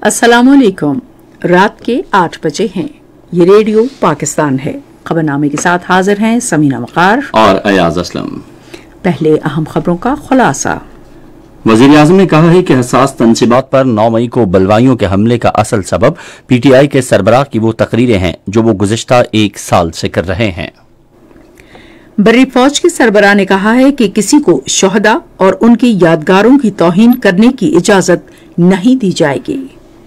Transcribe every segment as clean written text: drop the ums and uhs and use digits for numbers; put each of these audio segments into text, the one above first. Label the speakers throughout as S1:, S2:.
S1: अस्सलाम वालेकुम। रात के 8 बजे हैं। ये रेडियो पाकिस्तान है। खबरनामे के साथ हाजिर हैं समीना वकार
S2: और अयाज असलम।
S1: पहले अहम खबरों का खुलासा।
S2: वजीर आजम ने कहा है कि हसास तनसीबात पर 9 मई को बलवाइयों के हमले का असल सबब पीटीआई के सरबराह की वो तकरीरें हैं जो वो गुज़िश्ता 1 साल से कर रहे हैं।
S1: बर्री फौज के सरबराह ने कहा है कि किसी को शोहदा और उनकी यादगारों की तौहीन करने की इजाजत नहीं दी जाएगी।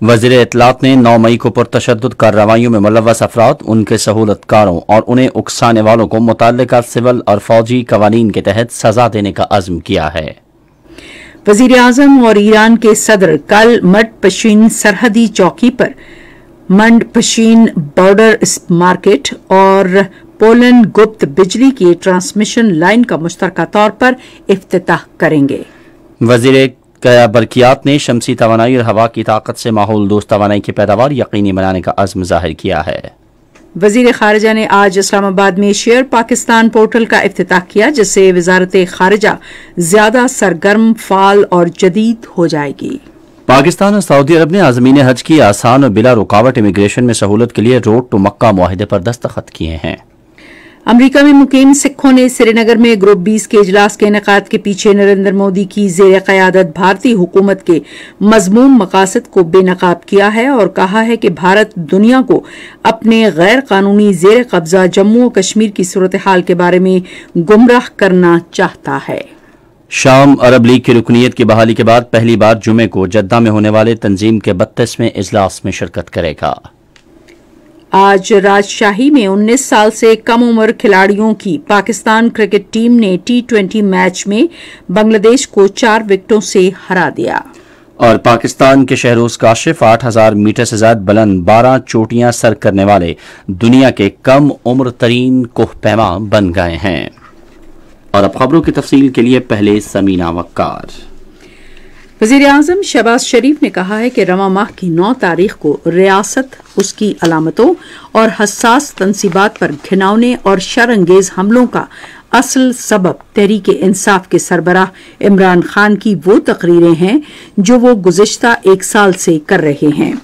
S2: वज़ीर इत्तलात ने 9 मई को पुरतशद्दुद कार्रवाइयों में मुलव्वस अफराद, उनके सहूलतकारों और उन्हें उकसाने वालों को मुतल्लिका सिविल और फौजी कवानीन के तहत सजा देने का अज़्म किया है।
S1: वजीर आजम और ईरान के सदर कल मंड-पशीन सरहदी चौकी पर मंड-पशीन बॉर्डर मार्केट और पोलैंड गुप्त बिजली की ट्रांसमिशन लाइन का मुश्तरका तौर पर इफ्तिताह करेंगे।
S2: वजीर बरकियात ने शमसी तवानाई और हवा की ताकत से माहौल दोस्त तवानाई की पैदावार यकीनी बनाने का अज़्म जाहिर किया है।
S1: वजीर खारिजा ने आज इस्लामाबाद में शेयर पाकिस्तान पोर्टल का इफ्तिताह किया, जिससे वजारत खारिजा ज्यादा सरगर्म, फाल और जदीद हो जाएगी।
S2: पाकिस्तान और सऊदी अरब ने आज़मीन हज की आसान और बिला रुकावट इमिग्रेशन में सहूलत के लिए रोड टू मक्का मुआहिदे पर दस्तखत किए हैं।
S1: अमरीका में मुकीम सिखों ने श्रीनगर में ग्रुप 20 के इजलास के इनेकाद के पीछे नरेंद्र मोदी की ज़ेर क़यादत भारतीय हुकूमत के मज़मूम मकासद को बेनकाब किया है और कहा है कि भारत दुनिया को अपने गैर कानूनी ज़ेर कब्जा जम्मू और कश्मीर की सूरत हाल के बारे में गुमराह करना चाहता है।
S2: शाम अरब लीग की रुकनीत की बहाली के बाद पहली बार जुमे को जद्दा में होने वाले तंजीम के 32वें इजलास में शिरकत करेगा।
S1: आज राजशाही में 19 साल से कम उम्र खिलाड़ियों की पाकिस्तान क्रिकेट टीम ने T20 मैच में बांग्लादेश को 4 विकेटों से हरा दिया।
S2: और पाकिस्तान के शहरोज काशिफ 8000 मीटर से ज्यादा बुलंद 12 चोटियां सर करने वाले दुनिया के कम उम्र तरीन कोहपैमा बन गए हैं। और अब खबरों की तफसील के लिए पहले समीना वक्कार।
S1: वज़ीर आज़म शहबाज शरीफ ने कहा है कि रवां माह की 9 तारीख को रियासत उसकी अलामतों और हसास तनसीबात पर घिनौने और शरअंगेज हमलों का असल सबब तहरीक इंसाफ के सरबराह इमरान खान की वो तकरीरें हैं जो वो गुज़िश्ता 1 साल से कर रहे हैं।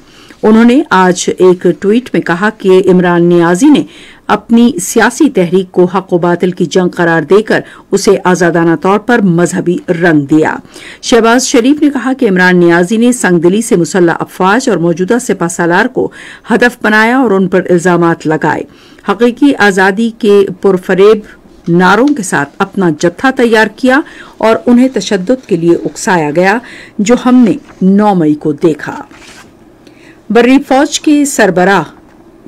S1: उन्होंने आज एक ट्वीट में कहा कि इमरान नियाजी ने अपनी सियासी तहरीक को हक व बातिल की जंग करार देकर उसे आजादाना तौर पर मजहबी रंग दिया। शहबाज शरीफ ने कहा कि इमरान नियाजी ने संगदिली से मुसल्लह अफवाज और मौजूदा सिपह सालार को हदफ बनाया और उन पर इल्जामात लगाए। हकीकी आज़ादी के पुरफरेब नारों के साथ अपना जत्था तैयार किया और उन्हें तशद्दुद के लिए उकसाया गया, जो हमने 9 मई को देखा। बर्री फौज के सरबराह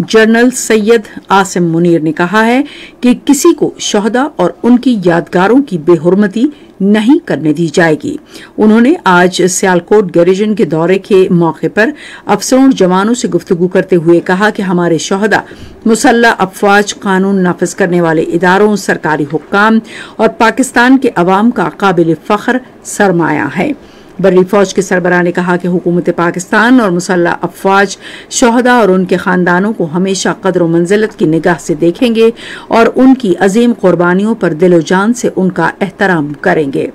S1: जनरल सैयद आसिम मुनीर ने कहा है कि किसी को शोहदा और उनकी यादगारों की बेहुरमती नहीं करने दी जाएगी। उन्होंने आज सियालकोट गैरिजन के दौरे के मौके पर अफसरों और जवानों से गुफ्तगू करते हुए कहा कि हमारे शोहदा मुसल्लह अफवाज, कानून नाफिज करने वाले इदारों, सरकारी हुक्काम और पाकिस्तान के अवाम का काबिल फख्र सरमाया है। बर्री फौज के सरबराह ने कहा कि हुकूमत पाकिस्तान और मुसल्लह अफवाज शोहदा और उनके खानदानों को हमेशा कदर व मंजिलत की निगाह से देखेंगे और उनकी अजीम कुर्बानियों पर दिलो जान से उनका एहतराम करेंगे।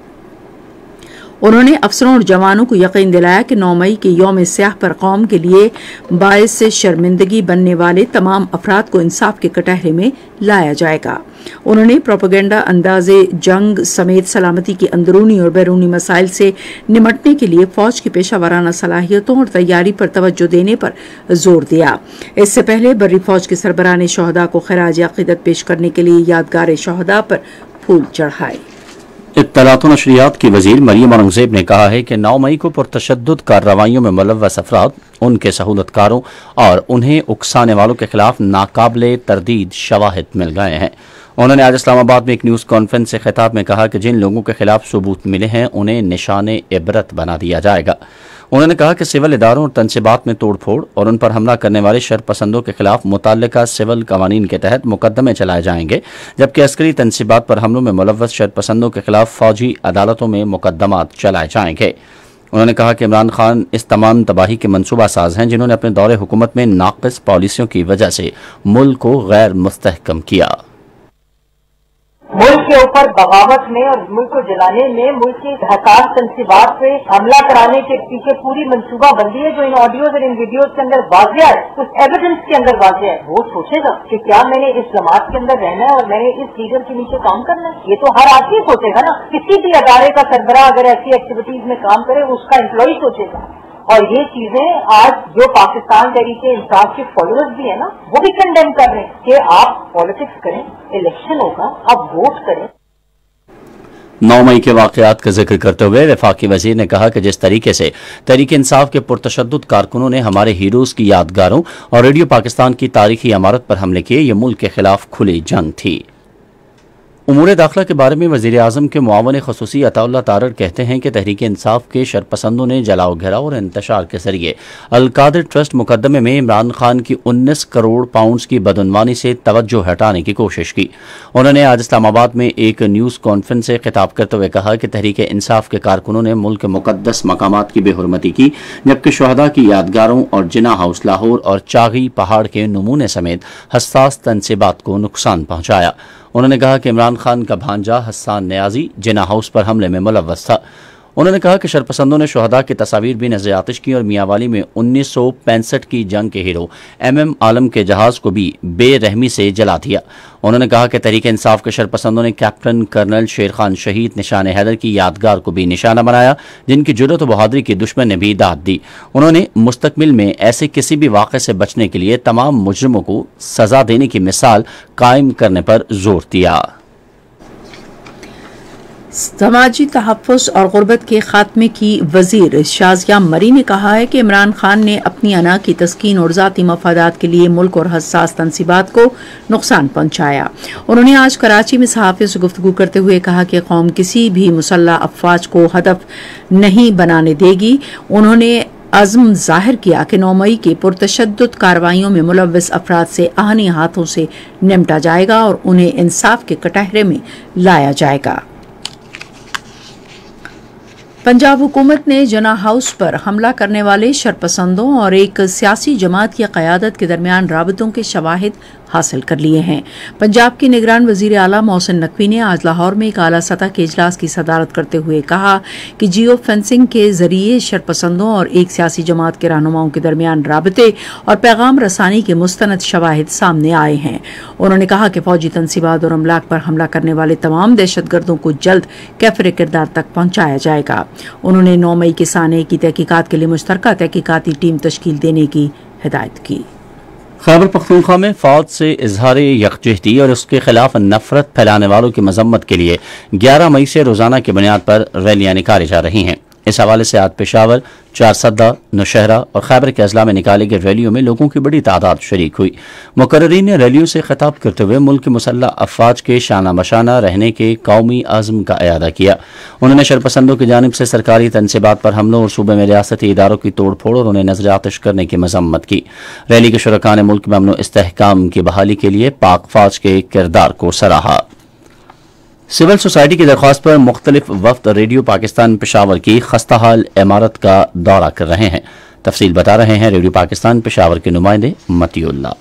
S1: उन्होंने अफसरों और जवानों को यकीन दिलाया कि 9 मई के यौम स्याह पर कौम के लिए बायस से शर्मिंदगी बनने वाले तमाम अफराद को इंसाफ के कटहरे में लाया जाएगा। उन्होंने प्रोपेगेंडा, अंदाजे जंग समेत सलामती की अंदरूनी और बैरूनी मसाइल से निमटने के लिए फौज की पेशा वाराना सलाहियतों और तैयारी पर तवज्जो देने पर जोर दिया। इससे पहले बर्री फौज के सरबराह ने शोहदा को खराज अकीदत पेश करने के लिए यादगार शोहदा पर फूल चढ़ाए।
S2: इत्तलात और नशरियात की वजीर मरियम औरंगजेब ने कहा है कि 9 मई को पुरतशद्दुद कार्रवाइयों में मुलव्वस अफराद, उनके सहूलतकारों और उन्हें उकसाने वालों के खिलाफ नाकाबिले तरदीद शवाहिद मिल गए हैं। उन्होंने आज इस्लामाबाद में एक न्यूज़ कॉन्फ्रेंस से खिताब में कहा कि जिन लोगों के खिलाफ सबूत मिले हैं उन्हें निशाने इबरत बना दिया जाएगा। उन्होंने कहा कि सिविल इदारों और तनसीबात में तोड़ फोड़ और उन पर हमला करने वाले शरपसंदों के खिलाफ मुतल्लिका सिविल कवानीन के तहत मुकदमे चलाए जाएंगे, जबकि अस्करी तनसीबात पर हमलों में मुलव्वस शरपसंदों के खिलाफ फौजी अदालतों में मुकदमात चलाए जाएंगे। उन्होंने कहा कि इमरान खान इस तमाम तबाही के मनसूबा साज हैं जिन्होंने अपने दौरे हुकूमत में नाक़िस पॉलिसियों की वजह से मुल्क को गैर मुस्तहकम किया।
S3: ملک کے اوپر بغاوت میں اور ملک کو جلانے میں، ملک کی حساس تنصیبات پہ حملہ کرانے کے پیچھے پوری منصوبہ بندی ہے جو ان آڈیوز اور ان ویڈیوز کے اندر واضح ہے، اس ایویڈنس کے اندر واضح ہے. وہ سوچے گا کہ کیا میں نے اس جماعت کے اندر رہنا ہے اور میں نے اس لیڈر کے نیچے کام کرنا ہے؟ یہ تو ہر آدمی سوچے گا نا. کسی بھی ادارے کا سربراہ اگر ایسی ایکٹیویٹیز میں کام کرے اس کا امپلائی سوچے گا. اور یہ چیزیں آج جو پاکستان تحریک انصاف کے فالوورز بھی ہیں نا، وہ بھی کنڈیم کر رہے ہیں کہ آپ پالیٹکس کریں، الیکشن ہوگا، آپ ووٹ کریں.
S2: 9 مئی کے واقعات کا ذکر کرتے ہوئے وفاقی وزیر نے کہا کہ جس طریقے سے تحریک انصاف کے پرتشدد کارکنوں نے ہمارے ہیروز کی یادگاروں اور ریڈیو پاکستان کی تاریخی عمارت پر حملے کیے، یہ ملک کے خلاف کھلی جنگ تھی. امور داخلہ کے بارے میں وزیر اعظم کے معاون خصوصی عطا اللہ تارڑ کہتے ہیں کہ تحریک انصاف کے شرپسندوں نے جلاؤ گھراؤ اور انتشار کے ذریعے القادر ٹرسٹ مقدمے میں عمران خان کی 19 کروڑ پاؤنڈز کی بدعنوانی سے توجہ ہٹانے کی کوشش کی. انہوں نے آج اسلام آباد میں ایک نیوز کانفرنس سے خطاب کرتے ہوئے کہا کہ تحریک انصاف کے کارکنوں نے ملک کے مقدس مقامات کی بے حرمتی کی، جبکہ شہداء کی یادگاروں اور جناح ہاؤس لاہور اور چاغی پہاڑ کے نمونے سمیت حساس تنصیبات کو نقصان پہنچایا. انہوں نے کہا کہ عمران خان کا بھانجا حسان نیازی جناح ہاؤس پر حملے میں ملوث تھا. انہوں نے کہا کہ شرپسندوں نے شہداء کی تصاویر بھی نظر آتش کی اور میاں والی میں 1965 کی جنگ کے ہیرو MM عالم کے جہاز کو بھی بے رحمی سے جلا دیا. انہوں نے کہا کہ تحریک انصاف کے شرپسندوں نے کیپٹن کرنل شیر خان شہید نشان حیدر کی یادگار کو بھی نشانہ بنایا، جن کی جرأت و بہادری کی دشمن نے بھی داد دی. انہوں نے مستقبل میں ایسے کسی بھی واقعے سے بچنے کے لیے تمام مجرموں کو سزا دینے کی مثال قائم کرنے پر زور دیا.
S1: سماجی تحفظ اور غربت کے خاتمے کی وزیر شازیہ مری نے کہا ہے کہ عمران خان نے اپنی انا کی تسکین اور ذاتی مفادات کے لیے ملک اور حساس تنصیبات کو نقصان پہنچایا. انہوں نے آج کراچی میں صحافیوں سے گفتگو کرتے ہوئے کہا کہ قوم کسی بھی مسلح افواج کو ہدف نہیں بنانے دے گی. انہوں نے عزم ظاہر کیا کہ 9 مئی کی پرتشدد کارروائیوں میں ملوث افراد سے آہنی ہاتھوں سے نمٹا جائے گا اور انہیں انصاف کے کٹہرے میں لایا جائے گا. پنجاب حکومت نے جناح ہاؤس پر حملہ کرنے والے شرپسندوں اور ایک سیاسی جماعت کی قیادت کے درمیان رابطوں کے شواہد حاصل کر لیے ہیں. پنجاب کے نگران وزیر اعلیٰ محسن نقوی نے آج لاہور میں ایک اعلیٰ سطح کے اجلاس کی صدارت کرتے ہوئے کہا کہ جیو فینسنگ کے ذریعے شرپسندوں اور ایک سیاسی جماعت کے رہنماؤں کے درمیان رابطے اور پیغام رسانی کے مستند شواہد سامنے آئے ہیں. انہوں نے کہا کہ فوجی تنصیبات اور املاک پر حملہ کرنے والے تمام دہشت گردوں کو جلد کیفر کردار تک پہنچایا جائے گا. انہوں نے 9 مئی کے سانحے کی تحقیقات کے لیے مشترکہ تحقیقاتی ٹیم تشکیل دینے کی ہدایت کی.
S2: خیبر پختونخوا میں فوج سے اظہار یکجہتی اور اس کے خلاف نفرت پھیلانے والوں کی مذمت کے لیے 11 مئی سے روزانہ کی بنیاد پر ریلیاں نکالی جا رہی ہیں. اس حوالے سے آج پشاور، چارسدہ، نوشہرہ اور خیبر کے اضلاع میں نکالے گئے ریلیوں میں لوگوں کی بڑی تعداد شریک ہوئی. مقررین نے ریلیوں سے خطاب کرتے ہوئے ملک کے مسلح افواج کے شانہ بشانہ رہنے کے قومی عزم کا اعادہ کیا. انہوں نے شرپسندوں کی جانب سے سرکاری تنصیبات پر حملوں اور صوبے میں ریاستی اداروں کی توڑ پھوڑ اور انہیں نظر آتش کرنے کی مذمت کی. ریلی کے شرکاء نے ملک میں امن و استحکام کی بحالی کے لیے پاک فوج کے کردار کو سراہا. سول سوسائٹی کی درخواست پر مختلف وفد ریڈیو پاکستان پشاور کی خستہ حال عمارت کا دورہ کر رہے ہیں. تفصیل بتا رہے ہیں ریڈیو پاکستان پشاور کے نمائندے متی اللہ.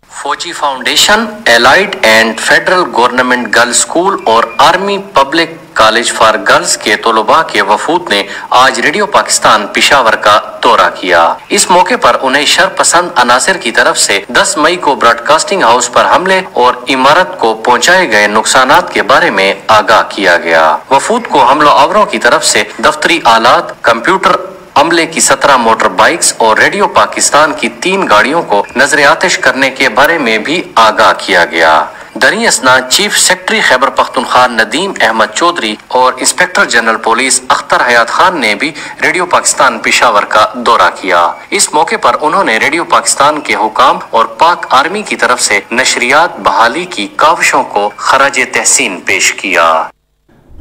S4: Fauji foundation, elite and federal government girls school اور army public college for girls کے طلباء کے وفود نے آج ریڈیو پاکستان پشاور کا دورہ کیا. اس موقع پر انہیں شرپسند عناصر کی طرف سے 10 مئی کو براڈ کاسٹنگ ہاؤس پر حملے اور عمارت کو پہنچائے گئے نقصانات کے بارے میں آگاہ کیا گیا. وفود کو حملہ آوروں کی طرف سے دفتری آلات، کمپیوٹر، عملے کی 17 موٹر بائکس اور ریڈیو پاکستان کی 3 گاڑیوں کو نظر آتش کرنے کے بارے میں بھی آگاہ کیا گیا. دریں اثنا چیف سیکرٹری خیبر پختونخوا ندیم احمد چودھری اور انسپکٹر جنرل پولیس اختر حیات خان نے بھی ریڈیو پاکستان پشاور کا دورہ کیا. اس موقع پر انہوں نے ریڈیو پاکستان کے حکام اور پاک آرمی کی طرف سے نشریات بحالی کی کاوشوں کو خراج تحسین پیش کیا.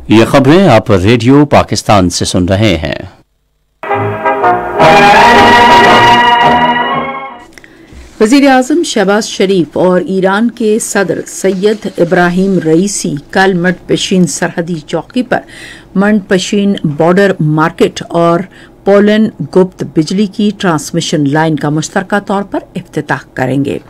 S2: یہ خبریں آپ ریڈیو پاکستان سے سن رہے ہیں.
S1: وزیر اعظم شہباز شریف اور ایران کے صدر سید ابراہیم رئیسی کل منڈ پشین سرحدی چوکی پر منڈ پشین بارڈر مارکیٹ اور पोलन गुप्त बिजली की ट्रांसमिशन लाइन का मुश्तरका तौर पर इफ्तिताह करेंगे।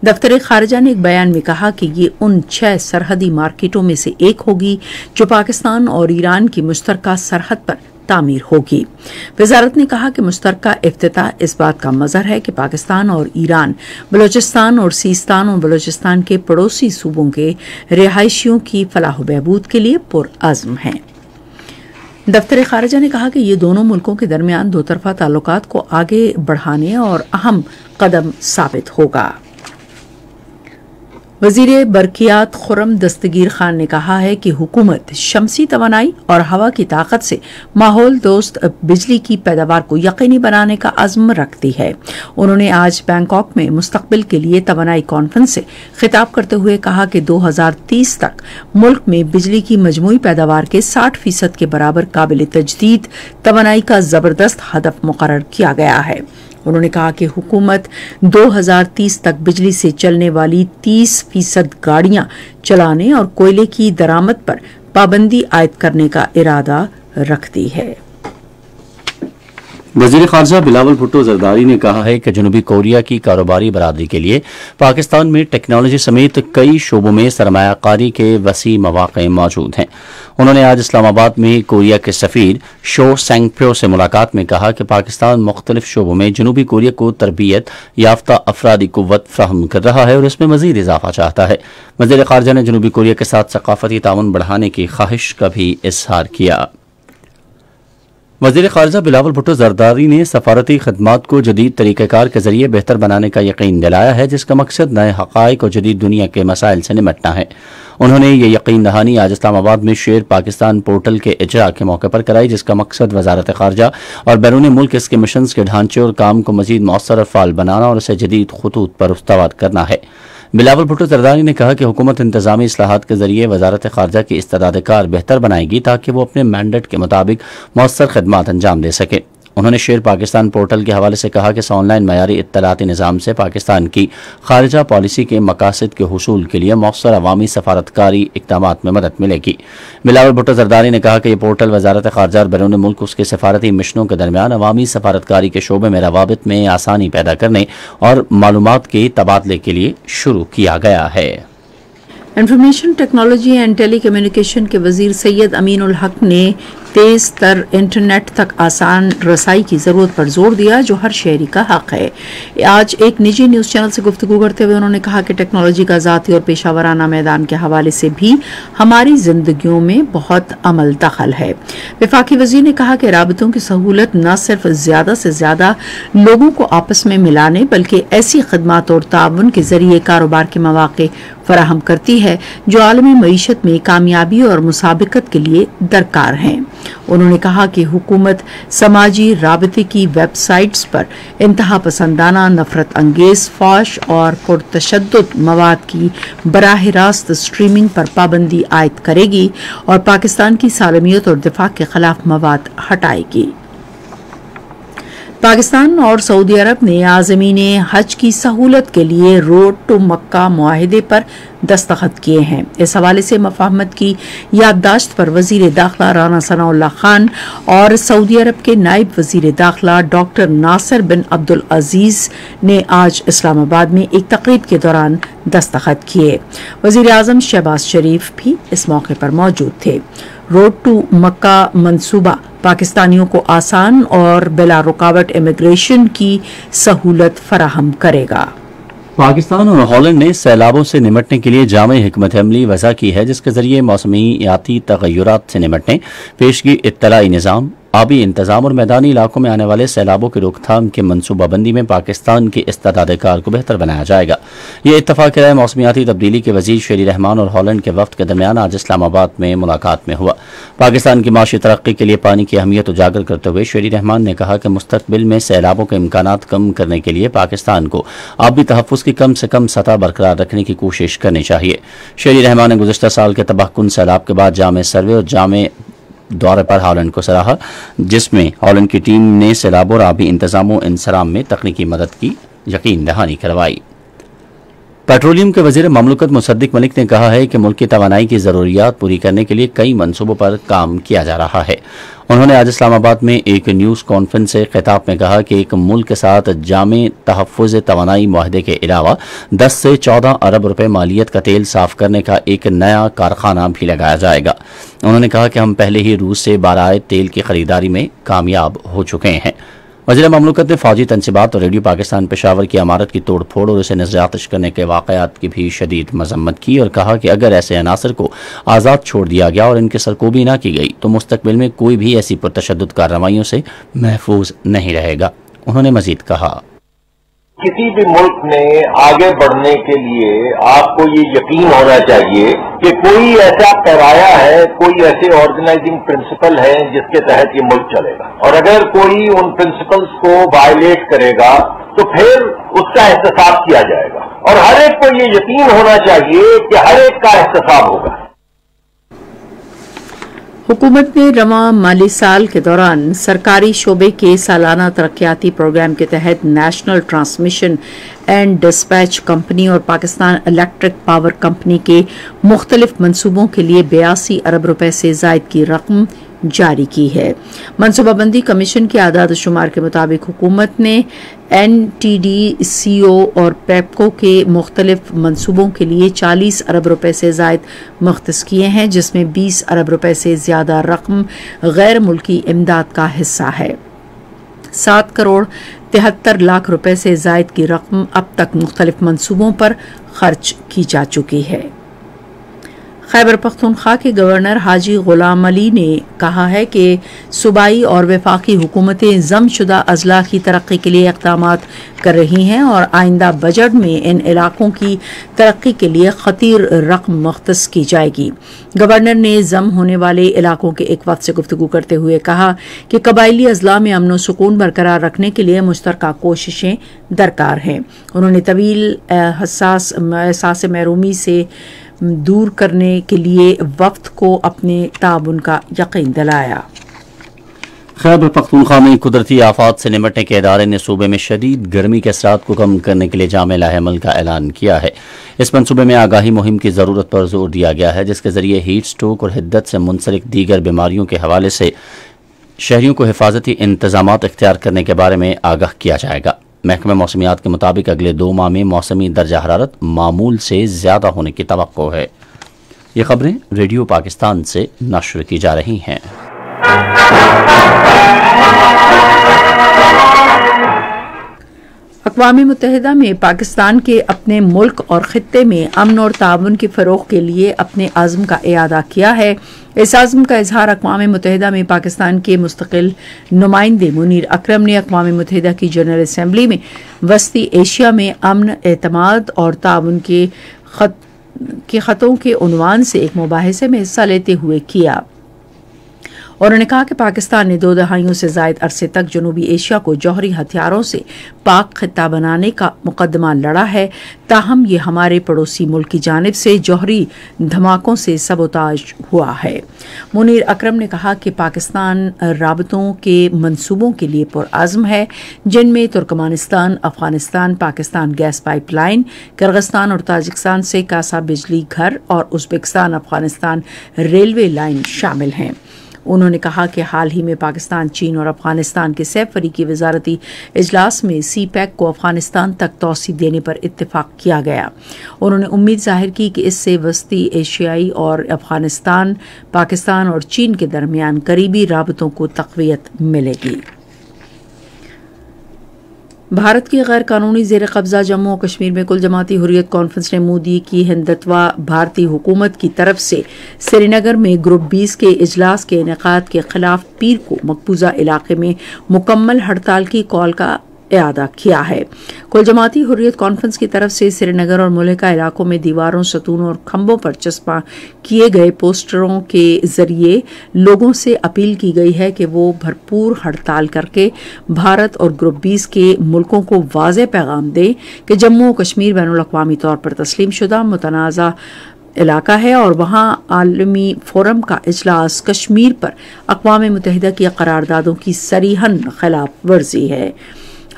S1: दफ्तर खारिजा ने एक बयान में कहा कि ये उन 6 सरहदी मार्केटों में से एक होगी जो पाकिस्तान और ईरान की मुश्तरका सरहद पर तामीर होगी। वजारत ने कहा कि मुश्तरका इफ्तिताह इस बात का मजहर है कि पाकिस्तान और ईरान बलूचिस्तान और सीस्तान और बलूचिस्तान के पड़ोसी सूबों के रिहायशियों की फलाह बहबूद के लिए पुरअज़्म हैं। दफ्तर खारिजा ने कहा कि ये दोनों मुल्कों के दरमियान दो तरफा ताल्लुकात को आगे बढ़ाने और अहम कदम साबित होगा। वजीर बरकियात खुर्रम दस्तगीर खान ने कहा है कि हुकूमत शमसी तवानाई और हवा की ताकत से माहौल दोस्त बिजली की पैदावार को यकीनी बनाने का अज़्म रखती है। उन्होंने आज बैंकॉक में मुस्तकबिल के लिए तवानाई कॉन्फ्रेंस से खिताब करते हुए कहा कि 2030 तक मुल्क में बिजली की मजमूई पैदावार के 60% के बराबर काबिल तजदीद तवानाई का जबरदस्त हदफ मुकर्रर किया गया है। उन्होंने कहा कि हुकूमत 2030 तक बिजली से चलने वाली 30% गाड़ियां चलाने और कोयले की दरामद पर पाबंदी आयद करने का इरादा रखती है।
S2: वज़ीर ख़ारजा बिलावल भुट्टो ज़रदारी ने कहा है कि जनूबी कोरिया की कारोबारी बरादरी के लिए पाकिस्तान में टेक्नोलॉजी समेत कई शोबों में सरमायाकारी के वसी मौक़े मौजूद हैं। उन्होंने आज इस्लामाबाद में कोरिया के सफ़ीर शो सेंगप्यो से मुलाकात में कहा कि पाकिस्तान मुख्तलिफ शोबों में जनूबी कोरिया को तरबियत याफ्ता अफरादी कुव्वत फराहम कर रहा है और इसमें मज़ीद इजाफा चाहता है। वज़ीर ख़ारजा ने जनूबी कोरिया के साथ सकाफती ताउन बढ़ाने की ख्वाहिश का भी इज़हार किया। वज़ीर ख़ारजा बिलावल भुट्टो ज़रदारी ने सफारती खदमात को जदीद तरीक़ेकार के ज़रिए बेहतर बनाने का यकीन दिलाया है, जिसका मकसद नए हक़ाइक़ और जदीद दुनिया के मसाइल से निपटना है। उन्होंने ये यकीन दहानी आज इस्लामाबाद में शेर पाकिस्तान पोर्टल के इजरा के मौके पर कराई, जिसका मकसद वज़ारत ख़ारजा और बैरून मुल्क इसके मिशंस के ढांचे और काम को मज़ीद मौसर और फ़ाल बनाना और इसे जदीद खतूत पर उस्तवार करना है। बिलावल भुट्टो ज़रदारी ने कहा कि हुकूमत इंतज़ामी इस्लाहात के ज़रिए वज़ारत ख़ारजा की इस्तेदाद कार बेहतर बनाएगी ताकि वो अपने मैंडेट के मुताबिक मौसर खदमात अंजाम दे सके। उन्होंने शेर पाकिस्तान पोर्टल के हवाले से कहा कि इस ऑनलाइन मयारी इत्तलाती निज़ाम से पाकिस्तान की खारिजा पॉलिसी के मकासद के हुसूल के लिए मौसर अवामी सफारतकारी इक़दामात में मदद मिलेगी। बिलावल भुट्टो ज़रदारी ने कहा कि यह पोर्टल वज़ारत ख़ारजा और बैरून मुल्क उसके सफारती मिशनों के दरमियान अवामी सफारतकारी के शोबे में रवाबित में आसानी पैदा करने और मालूमात के तबादले के लिए शुरू किया गया है।
S1: Information technology and telecommunication के वजीर सैयद अमीन उल हक ने तेज तर इंटरनेट तक आसान रसाई की जरूरत पर जोर दिया, जो हर शहरी का हक है। आज एक निजी न्यूज चैनल से गुफ्तगू करते हुए उन्होंने कहा कि टेक्नोलॉजी का ज़ाती और पेशावराना मैदान के हवाले से भी हमारी जिंदगियों में बहुत अमल दखल है। वफाकी वजीर ने कहा कि राबतों की सहूलत न सिर्फ ज्यादा से ज्यादा लोगों को आपस में मिलाने बल्कि ऐसी खदमात और ताउन के जरिए कारोबार के मौके फराहम करती है जो आलमी मईशत में कामयाबी और मुसाबिकत के लिए दरकार हैं। उन्होंने कहा कि हुकूमत समाजी राबते की वेबसाइट्स पर इंतहा पसंदाना, नफरत अंगेज, फौश और पुरतशद्दुद मवाद की बराह रास्त स्ट्रीमिंग पर पाबंदी आयद करेगी और पाकिस्तान की सालमियत और दिफा के खिलाफ मवाद हटाएगी। पाकिस्तान और सऊदी अरब ने आज़मीन हज की सहूलत के लिए रोड टू मक्का मुआहिदे पर दस्तखत किए हैं। इस हवाले से मफाहमत की याददाश्त पर वजीर दाखिला राना सनाउल्लाह खान और सऊदी अरब के नायब वजीर दाखिला डॉक्टर नासिर बिन अब्दुल अजीज ने आज इस्लामाबाद में एक तकरीब के दौरान दस्तखत किए। वजीर आजम शहबाज शरीफ भी इस मौके पर मौजूद थे। रोड टू मक्का मंसूबा पाकिस्तानियों को आसान और बिला रुकावट इमिग्रेशन की सहूलत फराहम करेगा।
S2: पाकिस्तान और हॉलैंड ने सैलाबों से निमटने के लिए जामे हिकमत अमली वज़ा की है, जिसके जरिए मौसमियाती तग़य्युरात से निमटने, पेशगी इत्तलाई निज़ाम, आबी इंतजाम और मैदानी इलाकों में आने वाले सैलाबों की रोकथाम के मनसूबाबंदी में पाकिस्तान की इस्तेदाद कार को बेहतर बनाया जाएगा। ये इत्तफाक राय मौसमियाती तब्दीली के वजीर शेरी रहमान और हॉलैंड के वफ्द के दरमियान आज इस्लामाबाद में मुलाकात में हुआ। पाकिस्तान की माशी तरक्की के लिए पानी की अहमियत उजागर करते हुए शेरी रहमान ने कहा कि मुस्तकबिल में सैलाबों के इम्कानात कम करने के लिए पाकिस्तान को आबी तहफ़्फ़ुज़ की कम से कम सतह बरकरार रखने की कोशिश करनी चाहिए। शेरी रहमान ने गुज़िश्ता साल के तबाहकुन सैलाब के बाद जामे सर्वे और जामे दौरे पर हॉलैंड को सराहा, जिसमें हॉलैंड की टीम ने सैलाब और आबी इंतजाम इंसराम में तकनीकी मदद की यकीन दहानी करवाई। पेट्रोलियम के वजीर ममलकत मुसद्दिक मलिक ने कहा है कि मुल्क की तवानाई की ज़रूरियात पूरी करने के लिए कई मनसूबों पर काम किया जा रहा है। उन्होंने आज इस्लामाबाद में एक न्यूज़ कॉन्फ्रेंस से खिताब में कहा कि एक मुल्क के साथ जामे तहफ़्फ़ुज़ तवानाई मुआहदे के अलावा 10 से 14 अरब रुपए मालियत का तेल साफ करने का एक नया कारखाना भी लगाया जाएगा। उन्होंने कहा कि हम पहले ही रूस से बाराए तेल की खरीदारी में कामयाब हो चुके हैं। वज़ीर ममलकत ने फौजी तनसीबात और रेडियो पाकिस्तान पेशावर की इमारत की तोड़ फोड़ और उसे नज़रातश करने के वाक़यात की भी शदीद मजम्मत की और कहा कि अगर ऐसे अनासर को आज़ाद छोड़ दिया गया और इनकी सरकोबी न की गई तो मुस्तकबिल में कोई भी ऐसी पुरतशद्दुद कार्रवाइयों से महफूज नहीं रहेगा। उन्होंने मजीद कहा,
S5: किसी भी मुल्क में आगे बढ़ने के लिए आपको ये यकीन होना चाहिए कि कोई ऐसा पैराया है, कोई ऐसे ऑर्गेनाइजिंग प्रिंसिपल है जिसके तहत ये मुल्क चलेगा, और अगर कोई उन प्रिंसिपल्स को वायलेट करेगा तो फिर उसका एहतसाब किया जाएगा, और हर एक को ये यकीन होना चाहिए कि हर एक का एहतसाब होगा।
S1: हुकूमत ने रवा माली साल के दौरान सरकारी शोबे के सालाना तरक्याती प्रोग्राम के तहत national transmission and dispatch company और पाकिस्तान इलेक्ट्रिक पावर कंपनी के मुख्तलिफ मंसूबों के लिए 82 अरब रुपए से जायद की रकम जारी की है। मनसूबाबंदी कमीशन के आदाद शुमार के मुताबिक हुकूमत ने NTDCO और पेपको के मुख्तलिफ मंसूबों के लिए 40 अरब रुपए से जायद मुख्तस किए हैं, जिसमें 20 अरब रुपए से ज्यादा रकम गैर मुल्की इमदाद का हिस्सा है। 7 करोड़ 73 लाख रुपए से जायद की रकम अब तक मुख्तलिफ मंसूबों पर खर्च की जा चुकी है। खैबर पख्तूनख्वा के गवर्नर हाजी गुलाम अली ने कहा है कि सूबाई और वफाकी हुकूमतें जमशुदा अजला की तरक्की के लिए इक़दामात कर रही हैं और आइंदा बजट में इन इलाकों की तरक्की के लिए खतीर रकम मुख्तस की जाएगी। गवर्नर ने जम होने वाले इलाकों के एक वक्त से गुफ्तगू करते हुए कहा कि कबायली अजला में अमन व सुकून बरकरार रखने के लिए मुश्तरका कोशिशें दरकार हैं। उन्होंने तवील हसास एहसास महरूमी से दूर करने के लिए वक्त को अपने ताबुन का यकीन दिलाया।
S2: खैबर पख्तूनख्वा में कुदरती आफात से निपटने के इदारे ने सूबे में शदीद गर्मी के असरात को कम करने के लिए जामे लाहेमल का ऐलान किया है। इस मनसूबे में आगाही मुहिम की ज़रूरत पर जोर दिया गया है, जिसके जरिए हीट स्ट्रोक और हिद्दत से मुंसलिक दीगर बीमारियों के हवाले से शहरियों को हिफाजती इंतजामात इख्तियार करने के बारे में आगाह किया जाएगा। महकमे मौसमियात के मुताबिक अगले 2 माह में मौसमी दर्जा हरारत मामूल से ज्यादा होने की तवक्को है। ये खबरें रेडियो पाकिस्तान से नश्र की जा रही हैं।
S1: अक़वाम मुत्तहिदा में पाकिस्तान के अपने मुल्क और खित्ते में अमन और ताउन के फ़रोग़ के लिए अपने आज़म का इआदा किया है। इस आज़म का इजहार अक़वाम मुत्तहिदा में पाकिस्तान के मुस्तक़िल नुमाइंदे मुनीर अकरम ने अक़वाम मुत्तहिदा की जनरल असम्बली में वस्ती एशिया में अमन, एतमाद और ताउन के ख़तों के उन्वान से एक मुबाहिसे में हिस्सा लेते हुए किया। उन्होंने कहा कि पाकिस्तान ने 2 दहाइयों से जायद अरसे तक जनूबी एशिया को जौहरी हथियारों से पाक खित्ता बनाने का मुकदमा लड़ा है, ताहम ये हमारे पड़ोसी मुल्क की जानिब से जौहरी धमाकों से सबोताज हुआ है। मुनीर अकरम ने कहा कि पाकिस्तान राबतों के मंसूबों के लिए पुरआज़म है, जिनमें Turkmenistan, Afghanistan, Pakistan gas pipeline, Kyrgyzstan और ताजिकिस्तान से कासा बिजली घर और उज़्बेकिस्तान अफगानिस्तान रेलवे लाइन शामिल हैं। उन्होंने कहा कि हाल ही में पाकिस्तान, चीन और अफगानिस्तान के सह फरीकी वजारती इजलास में CPEC को अफगानिस्तान तक तोसी देने पर इत्तेफाक किया गया। उन्होंने उम्मीद जाहिर की कि इससे वस्ती एशियाई और अफगानिस्तान, पाकिस्तान और चीन के दरमियान करीबी राबतों को तक़वियत मिलेगी। भारत की गैर कानूनी ज़ेर कब्ज़ा जम्मू और कश्मीर में कुल जमाती हुर्रियत कॉन्फ्रेंस ने मोदी की हिंदुत्वा भारतीय हुकूमत की तरफ से श्रीनगर में ग्रुप 20 के इजलास के इनेकाद के खिलाफ पीर को मकबूजा इलाके में मुकम्मल हड़ताल की कॉल का इआदा किया है। कुल जमाती हुर्रियत कॉन्फ्रेंस की तरफ से श्रीनगर और मुल्का इलाकों में दीवारों, सतूनों और खंभों पर चस्पा किए गए पोस्टरों के जरिए लोगों से अपील की गई है कि वो भरपूर हड़ताल करके भारत और ग्रुप 20 के मुल्कों को वाज़ेह पैगाम दें कि जम्मू और कश्मीर बैनुल अक़वामी तौर पर तस्लीम शुदा मुतनाज़ा इलाका है और वहाँ आलमी फोरम का इजलास कश्मीर पर अक़वाम मुत्तहिदा की करारदादों की सरीहन खिलाफ वर्जी है।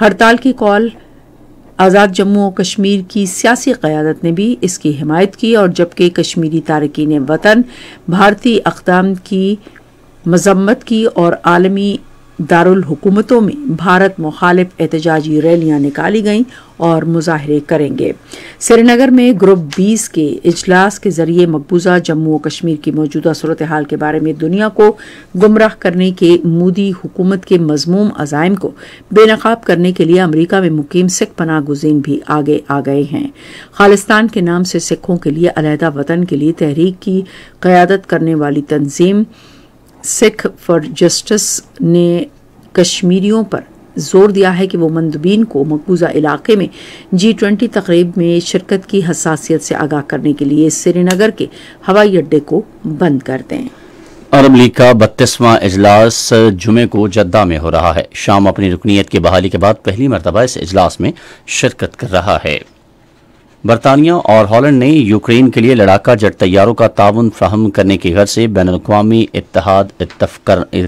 S1: हड़ताल की कॉल آزاد جموں و کشمیر کی سیاسی قیادت نے بھی اس کی حمایت کی، اور جبکہ کشمیری تارکین وطن بھارتی اقدام کی مذمت کی اور عالمی دارالحکومتوں میں بھارت مخالف احتجاجی ریلیاں نکالی گئیں اور مظاہرے کریں گے۔ سری نگر میں گروپ 20 کے اجلاس کے ذریعے مقبوضہ جموں و کشمیر کی موجودہ صورتحال کے بارے میں دنیا کو گمراہ کرنے کے مودی حکومت کے مذموم عزائم کو بے نقاب کرنے کے لیے امریکہ میں مقیم سکھ پناہ گزین بھی آگے آ گئے ہیں۔ خالصتان کے نام سے سکھوں کے لیے علیحدہ وطن کے لیے تحریک کی قیادت کرنے والی تنظیم سکھ فار جسٹس نے کشمیریوں پر زور دیا ہے کہ وہ مندوبین کو مقبوضہ علاقے میں G20 تقریب میں شرکت کی حساسیت سے آگاہ کرنے کے لیے سری نگر کے ہوائی اڈے کو بند کر دیں۔
S2: عرب لیگ کا 32واں اجلاس جمعے کو جدہ میں ہو رہا ہے۔ شام اپنی رکنیت کی بحالی کے بعد پہلی مرتبہ اس اجلاس میں شرکت کر رہا ہے۔ برطانیہ اور ہالینڈ نے یوکرین کے لیے لڑاکا جیٹ طیاروں کا تعاون فراہم کرنے کی غرض سے بین الاقوامی اتحاد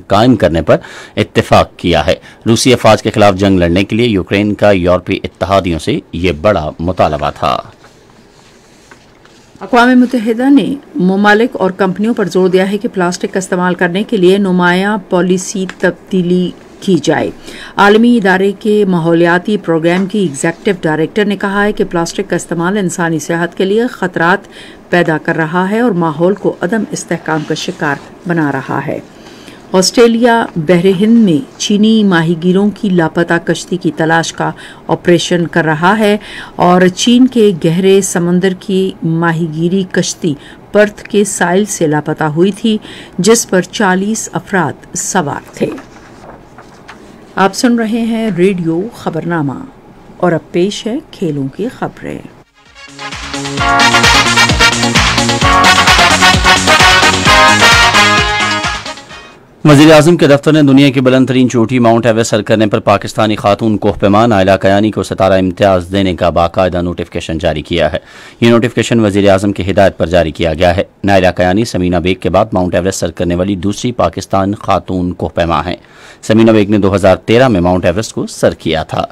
S2: قائم کرنے پر اتفاق کیا ہے۔ روسی افواج کے خلاف جنگ لڑنے کے لیے یوکرین کا یورپی اتحادیوں سے یہ بڑا مطالبہ تھا۔
S1: اقوام متحدہ نے ممالک اور کمپنیوں پر زور دیا ہے کہ پلاسٹک کا استعمال کرنے کے لیے نمایاں پالیسی تبدیلی کی جائے۔ عالمی ادارے کے ماحولیاتی پروگرام کی ایگزیکٹو ڈائریکٹر نے کہا ہے کہ پلاسٹک کا استعمال انسانی صحت کے لیے خطرات پیدا کر رہا ہے اور ماحول کو عدم استحکام کا شکار بنا رہا ہے۔ آسٹریلیا بحر ہند میں چینی ماہی گیروں کی لاپتہ کشتی کی تلاش کا آپریشن کر رہا ہے، اور چین کے گہرے سمندر کی ماہی گیری کشتی پرتھ کے ساحل سے لاپتہ ہوئی تھی، جس پر 40 افراد سوار تھے۔ آپ سن رہے ہیں ریڈیو خبرنامہ، اور اب پیش ہے کھیلوں کی خبریں۔
S2: وزیر اعظم کے دفتر نے دنیا کی بلند ترین چوٹی ماؤنٹ ایورسٹ سر کرنے پر پاکستانی خاتون کوہ پیما نائلہ کیانی کو ستارہ امتیاز دینے کا باقاعدہ نوٹیفکیشن جاری کیا ہے۔ یہ نوٹیفکیشن وزیر اعظم کی ہدایت پر جاری کیا گیا ہے۔ نائلہ کیانی سمینا بیگ کے بعد ماؤنٹ ایورسٹ سر کرنے والی دوسری پاکستان خاتون کوہ پیما ہیں۔ سمینا بیگ نے 2013 میں ماؤنٹ ایورسٹ کو سر کیا تھا۔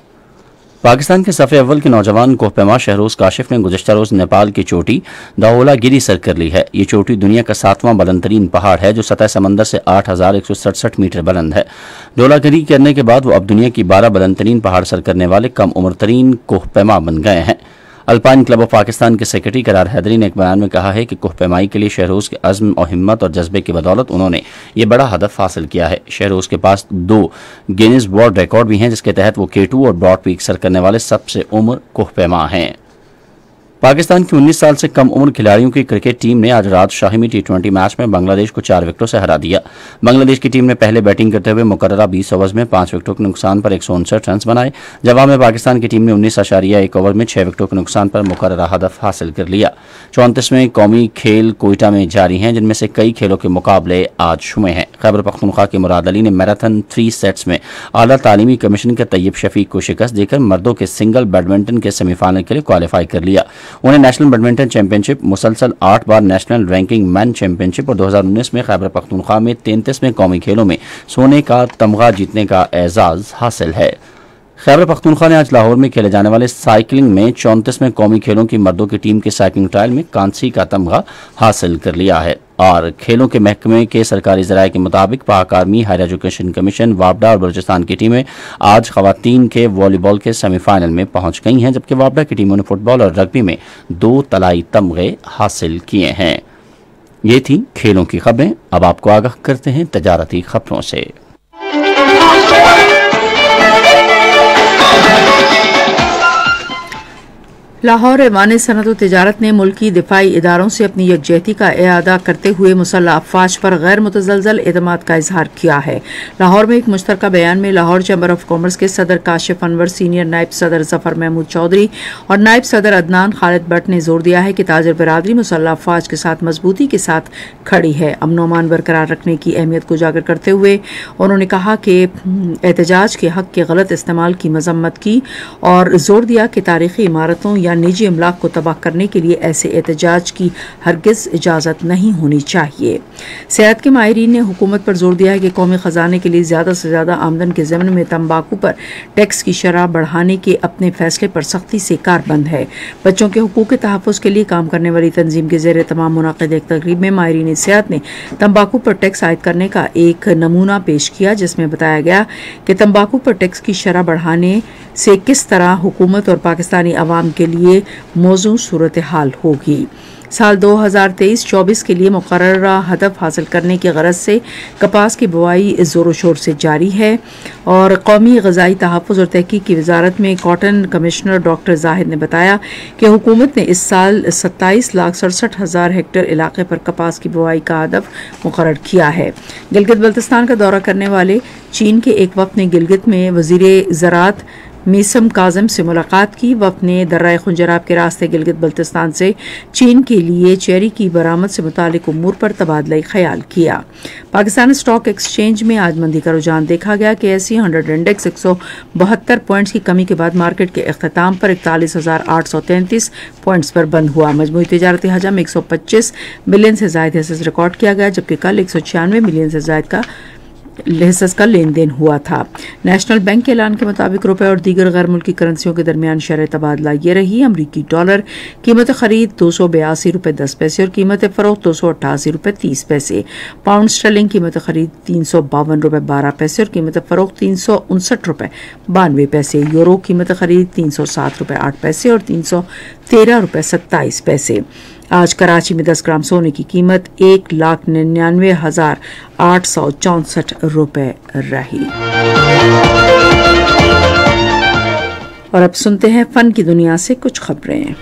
S2: پاکستان کے صف اول کے نوجوان کوہ پیما شہروز کاشف نے گزشتہ روز نیپال کی چوٹی دھولا گیری سر کر لی ہے۔ یہ چوٹی دنیا کا 7واں بلند ترین پہاڑ ہے جو سطح سمندر سے 8167 میٹر بلند ہے۔ دھولا گیری کرنے کے بعد وہ اب دنیا کی 12 بلند ترین پہاڑ سر کرنے والے کم عمر ترین کوہ پیما بن گئے ہیں۔ الپائن کلب آف پاکستان کے سیکرٹری قرار حیدری نے ایک بیان میں کہا ہے کہ کوہ پیمائی کے لیے شہروز کے عزم اور ہمت اور جذبے کی بدولت انہوں نے یہ بڑا ہدف حاصل کیا ہے۔ شہروز کے پاس 2 گینیز ورلڈ ریکارڈ بھی ہیں، جس کے تحت وہ K2 اور براڈ پیک سر کرنے والے سب سے عمر کوہ پیما ہیں۔ پاکستان کی 19 سال سے کم عمر کھلاڑیوں کی کرکٹ ٹیم نے آج رات شاہمی T20 میچ میں بنگلہ دیش کو 4 وکٹوں سے ہرا دیا۔ بنگلہ دیش کی ٹیم نے پہلے بیٹنگ کرتے ہوئے مقررہ 20 اوورز میں 5 وکٹوں کے نقصان پر 159 رنز بنائے۔ جواب میں پاکستان کی ٹیم نے 19.1 اوور میں 6 وکٹوں کے نقصان پر مقررہ ہدف حاصل کر لیا۔ 34ویں قومی کھیل کوئٹہ میں جاری ہیں، جن میں سے کئی کھیلوں کے مقابلے آج شروع ہیں۔ خیبر پختونخوا کے مراد علی نے میراتھن 3 سیٹس میں اعلیٰ تعلیمی کمیشن کے طیب شفیق کو شکست دے کر مردوں کے سنگل بیڈمنٹن کے سیمی فائنل کے لیے کوالیفائی کر لیا۔ انہیں نیشنل بیڈمنٹن چیمپئن شپ، مسلسل 8 بار نیشنل رینکنگ مین چیمپئن شپ اور 2019 میں خیبر پختونخوا میں 33ویں قومی کھیلوں میں سونے کا تمغہ جیتنے کا اعزاز حاصل ہے۔ خیبر پختونخوا نے آج لاہور میں کھیلے جانے والے سائیکلنگ میں 34ویں قومی کھیلوں کی مردوں کی ٹیم کے سائیکلنگ ٹرائل میں کانسی کا تمغہ حاصل کر لیا ہے۔ اور کھیلوں کے محکمے کے سرکاری ذرائع کے مطابق پاک آرمی، ہائر ایجوکیشن کمیشن، وابڈا اور بلوچستان کی ٹیمیں آج خواتین کے والی بال کے سیمی فائنل میں پہنچ گئی ہیں، جبکہ وابڈا کی ٹیموں نے فٹ بال اور رگبی میں 2 طلائی تمغے حاصل کیے ہیں۔ یہ تھی کھیلوں کی خبریں۔ اب آپ کو آگاہ کرتے ہیں تجارتی خبروں سے۔
S1: لاہور ایوان صنعت و تجارت نے ملکی دفاعی اداروں سے اپنی یکجہتی کا اعادہ کرتے ہوئے مسلح افواج پر غیر متزلزل اعتماد کا اظہار کیا ہے۔ لاہور میں ایک مشترکہ بیان میں لاہور چیمبر آف کامرس کے صدر کاشف انور، سینئر نائب صدر ظفر محمود چودھری اور نائب صدر عدنان خالد بٹ نے زور دیا ہے کہ تاجر برادری مسلح افواج کے ساتھ مضبوطی کے ساتھ کھڑی ہے۔ امن و امان برقرار رکھنے کی اہمیت کو اجاگر کرتے ہوئے انہوں نے کہا کہ احتجاج کے حق کے غلط استعمال کی مذمت کی اور زور دیا کہ تاریخی عمارتوں या निजी अमलाक को तबाह करने के लिए ऐसे एहतजाज की हरगिज इजाज़त नहीं होनी चाहिए। सेहत के माहिरीन ने हुकूमत पर जोर दिया है कि कौमी खजाने के लिए ज़्यादा से ज़्यादा आमदन के ज़मन में तंबाकू पर टैक्स की शरह बढ़ाने के अपने फैसले पर सख्ती से कारबंद है। बच्चों के हुकूक के तहफ़्फ़ुज़ के लिए काम करने वाली तंजीम के ज़ेरे तमाम मुनाक़िद एक तकरीब में माहिरीन सेहत ने तंबाकू पर टैक्स आयद करने का एक नमूना पेश किया, जिसमें बताया गया कि तंबाकू पर टैक्स की शरह बढ़ाने से किस तरह हुकूमत और पाकिस्तानी अवाम के लिए मौजूद सूरत हाल होगी। साल 2023-24 के लिए मुकर्ररा हदफ हासिल करने की गरज से कपास की बुआई ज़ोर शोर से जारी है और कौमी ग़िज़ाई तहफ़्फ़ुज़ और तहक़ीक़ की वजारत में कॉटन कमिश्नर डॉक्टर जाहिद ने बताया कि हुकूमत ने इस साल 27,67,000 हेक्टेयर इलाके पर कपास की बुआई का हदफ मुकर्रर किया है। गिलगित बल्तिस्तान का दौरा करने वाले चीन के एक वफ़द ने गिलगित में वज़ीर ज़राअत मीसम काज़म से मुलाकात की। वफ़द ने दर्रा खुंजराब के रास्ते गिलगित बल्तिस्तान से चीन के लिए चेरी की बरामद से मुतालिक उमूर पर तबादला ख्याल किया। पाकिस्तान स्टॉक एक्सचेंज में आज मंदी का रुझान देखा गया कि ऐसी 100 इंडेक्स 172 पॉइंट्स की कमी के बाद मार्केट के अख्ताम पर 41,833 पॉइंट्स पर बंद हुआ। मजमूई तिजारती हजम 125 बिलियन से ज़ायद हिस्सेस रिकॉर्ड किया गया, जबकि कल 196 मिलियन से ज़ायद का हिस्सेस का लेन देन हुआ था। नेशनल बैंक के ऐलान के मुताबिक रुपए और दीगर गैर मुल्की करेंसियों के दरमियान शरह तबादला ये रही। अमरीकी डॉलर कीमत खरीद 282 रुपये 10 पैसे और कीमत फरोख्त 288 रुपये 30 पैसे। पाउंड स्टर्लिंग कीमत खरीद 352 रुपये 12 पैसे और कीमत फरोख्त 359 रुपये 92 पैसे। यूरो कीमत खरीद 307 रुपये 8 पैसे और 313 रुपये 27 पैसे। आज कराची में 10 ग्राम सोने की कीमत 1,99,864 रुपये रही। और अब सुनते हैं फन की दुनिया से कुछ खबरें।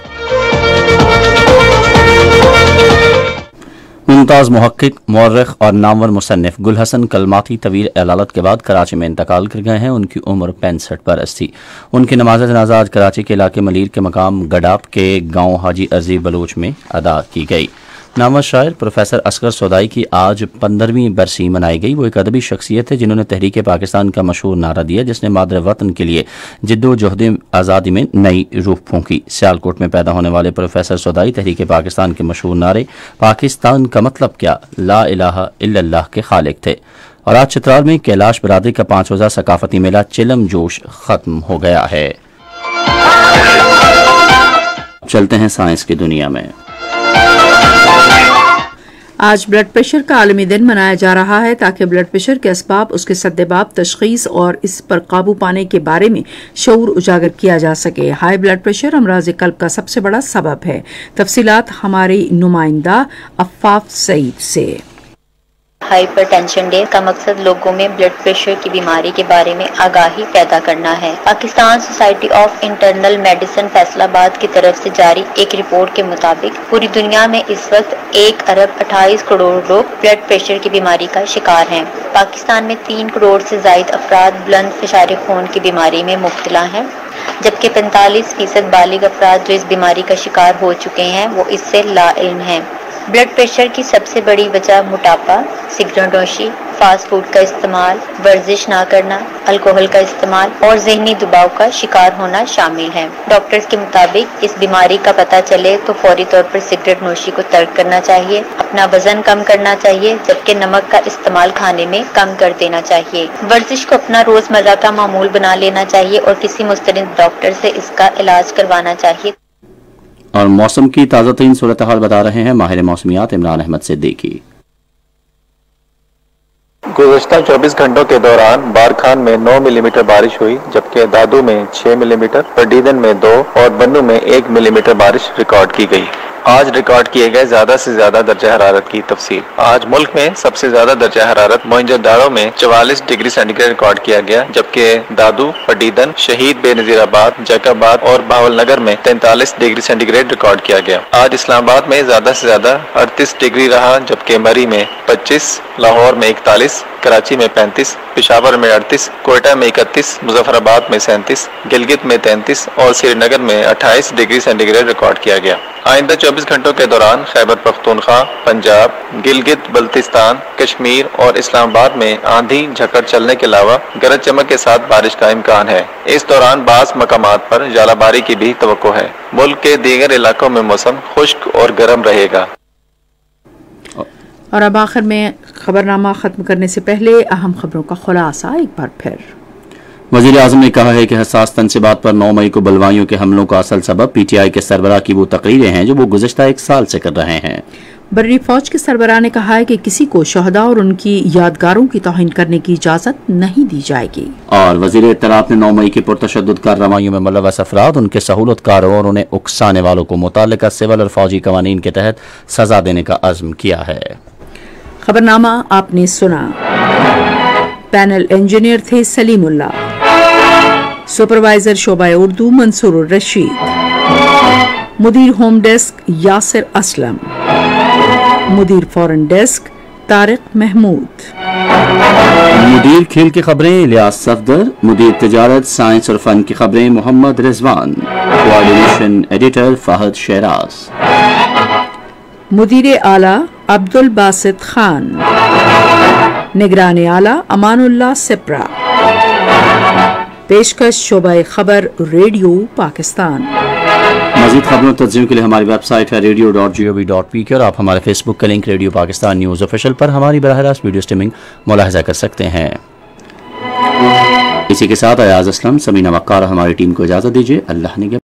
S2: मुमताज़ मुहक्किक, मौर्रिख और नामवर मुसन्निफ गुल हसन कलमाती तवील अलालत के बाद कराची में इंतकाल कर गए हैं। उनकी उम्र 65 बरस थी। उनकी नमाज जनाजा आज कराची के इलाके मलीर के मकाम गडाप के गांव हाजी अर्जी बलोच में अदा की गई। नामवर शायर प्रोफेसर असगर सौदाई की आज 15वीं बरसी मनाई गई। वो एक अदबी शख्सियत है जिन्होंने तहरीक पाकिस्तान का मशहूर नारा दिया, जिसने मादर वतन के लिए जिद्दोजहद आज़ादी में नई रूह फूंकी। सियालकोट में पैदा होने वाले प्रोफेसर सौदाई तहरीक पाकिस्तान के मशहूर नारे पाकिस्तान का मतलब क्या, ला इलाहा इल्लल्लाह के खालिक थे। और आज चित्राल में कैलाश बरादरी का 5 रोज़ा सकाफती मेला चिलम जोश खत्म हो गया है। चलते हैं साइंस की दुनिया में।
S1: आज ब्लड प्रेशर का आलमी दिन मनाया जा रहा है ताकि ब्लड प्रेशर के असबाब, उसके सद्देबाब, तशखीस और इस पर काबू पाने के बारे में शऊर उजागर किया जा सके। हाई ब्लड प्रेशर अमराज कल्ब का सबसे बड़ा सबब है। तफसीलात हमारी नुमाइंदा अफ़ाफ सईद से।
S6: हाइपरटेंशन डे का मकसद लोगों में ब्लड प्रेशर की बीमारी के बारे में आगाही पैदा करना है। Pakistan society of internal medicine Faisalabad की तरफ से जारी एक रिपोर्ट के मुताबिक पूरी दुनिया में इस वक्त 1 अरब 28 करोड़ लोग ब्लड प्रेशर की बीमारी का शिकार हैं। पाकिस्तान में 3 करोड़ से ज्यादा अफराद बुलंद फिशार खून की बीमारी में मुब्तला हैं, जबकि 45% बालिग अफराद जो इस बीमारी का शिकार हो चुके हैं वो इससे लाइल्म हैं। ब्लड प्रेशर की सबसे बड़ी वजह मोटापा, सिगरेट नोशी, फास्ट फूड का इस्तेमाल, वर्जिश ना करना, अल्कोहल का इस्तेमाल और ज़हनी दबाव का शिकार होना शामिल है। डॉक्टर्स के मुताबिक इस बीमारी का पता चले तो फौरी तौर पर सिगरेट नोशी को तर्क करना चाहिए, अपना वजन कम करना चाहिए, जबकि नमक का इस्तेमाल खाने में कम कर देना चाहिए। वर्जिश को अपना रोजमर्रा का मामूल बना लेना चाहिए और किसी मुस्तनिद डॉक्टर से इसका इलाज करवाना चाहिए।
S2: और मौसम की ताज़ा तरीन सूरत हाल बता रहे हैं माहिर मौसमियात इमरान अहमद सिद्दीकी।
S7: गुज़श्ता 24 घंटों के दौरान बारखान में 9 मिलीमीटर बारिश हुई, जबकि दादू में 6 मिलीमीटर, पडीदन में 2 और बन्नू में 1 मिलीमीटर बारिश रिकॉर्ड की गई। आज रिकॉर्ड किए गए ज्यादा से ज्यादा दर्जा हरारत की तफसील। आज मुल्क में सबसे ज्यादा दर्जा हरारत मोइंजोदारो में 44 डिग्री सेंटीग्रेड रिकॉर्ड किया गया, जबकि दादू, पडीदन, शहीद बेनजीराबाद, जैकाबाद और भावलनगर में 43 डिग्री सेंटीग्रेड रिकॉर्ड किया गया। आज इस्लामाबाद में ज्यादा से ज्यादा 38 डिग्री रहा, जबकि मरी में 25, लाहौर में 41, कराची में 35, पेशावर में 38, कोयटा में 31, मुजफ्फराबाद में 37, गिलगित में 33 और श्रीनगर में 28 डिग्री सेंटीग्रेड रिकॉर्ड किया गया। आइंदा 24 24 घंटों के दौरान खैबर पख्तूनख्वा, पंजाब, गिलगित बल्तिस्तान, कश्मीर और इस्लामाबाद में आंधी झकड़ चलने के अलावा गरज चमक के साथ बारिश का इम्कान है। इस दौरान बाज़ मकामात पर जालाबारी की भी तवक्को है। मुल्क के दीगर इलाकों में मौसम खुश्क और गर्म रहेगा।
S1: और अब आखिर में खबरनामा खत्म करने से पहले अहम खबरों का खुलासा एक बार फिर।
S2: वज़ीर आज़म ने कहा है कि हसास तनसीबात पर 9 मई को बलवाइयों के हमलों का असल सबब PTI के सरबराह की वो तकरीरें हैं जो वो गुज़िश्ता 1 साल से कर रहे हैं।
S1: बर्री फौज के सरबराह ने कहा है कि किसी को शहदा और उनकी यादगारों की तौहीन करने की इजाजत नहीं दी जाएगी।
S2: और वज़ीर इत्तलात ने 9 मई की पुरतशद्दुद कार्रवाइयों में मुलव्वस अफराद, उनके सहूलतकारों और उन्हें उकसाने वालों को मुताल्लिका सिविल और फौजी कवानीन के तहत सजा देने का अज़्म किया है।
S1: खबरनामा आपने सुना। पैनल इंजीनियर थे सलीमुल्ला, सुपरवाइजर शोबा उर्दू मंसूर रशीद, मुदीर होम डेस्क यासिर असलम, मुदीर फॉरेन डेस्क तारिक महमूद,
S2: मुदीर खेल की खबरें इलियास सफदर, मुदीर तिजारत साइंस और फन की खबरें मोहम्मद रिजवान, कोऑर्डिनेशन एडिटर फहद शहराज,
S1: मुदीर आला अब्दुल बासित खान, निगरान आला अमानुल्लाह सिप्रा, पेशकश शोबाए खबर रेडियो पाकिस्तान।
S2: मज़ीद खबरों तज्ज़ियों के लिए हमारी वेबसाइट है radio.gov.pk और आप हमारे फेसबुक के link radio Pakistan news official पर हमारी बराह रास्त वीडियो स्ट्रीमिंग मुलाहिजा कर सकते हैं। इसी के साथ अयाज असलम, समीना वक्कार हमारी टीम को इजाज़त दीजिए। अल्लाह ने